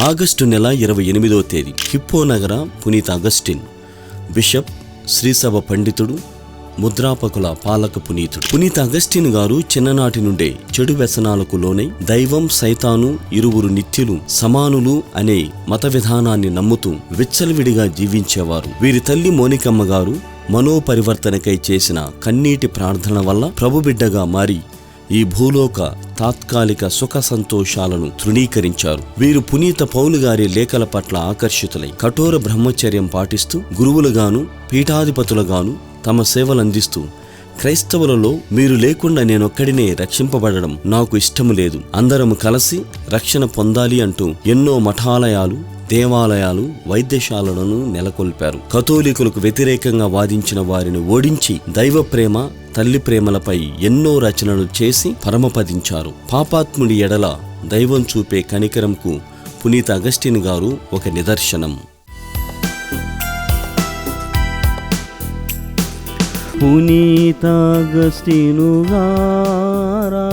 August నెల 28వ తేదీ hippo నగర పునీత అగస్టిన్, బిషప్, శ్రీసభ పండితుడు, ముద్రాపకుల పాలక పునీతుడు. పునీత అగస్టిన్ గారు చిన్ననాటి నుండే చెడు వ్యసనాలకు లోనై దైవం, సైతాను ఇరువురు నిత్యులు సమానులు అనే మత విధానాన్ని నమ్ముతూ విచ్చలవిడిగా జీవించేవారు. వీరి తల్లి మోనికమ్మ గారు మనోపరివర్తనకై చేసిన కన్నీటి ప్రార్థన వల్ల ప్రభుబిడ్డగా మారి ఈ భూలోక తాత్కాలిక సుఖ సంతోషాలను తృణీకరించారు. వీరు పునీత పౌలు గారి లేఖల పట్ల ఆకర్షితులై కఠోర బ్రహ్మచర్యం పాటిస్తూ గురువులుగాను పీఠాధిపతులుగాను తమ సేవలందిస్తూ, క్రైస్తవులలో మీరు లేకుండా నేనొక్కడినే రక్షింపబడడం నాకు ఇష్టము లేదు, అందరము కలిసి రక్షణ పొందాలి అంటూ ఎన్నో మఠాలయాలు, దేవాలయాలు, వైద్యశాలలను నెలకొల్పారు. కథోలికులకు వ్యతిరేకంగా వాదించిన వారిని ఓడించి దైవ ప్రేమ, తల్లి ప్రేమలపై ఎన్నో రచనలు చేసి పరమపదించారు. పాపాత్ముడి ఎడల దైవం చూపే కనికరంకు పునీత అగస్టిన్ గారు ఒక నిదర్శనం. పునీత అగస్టిను గారా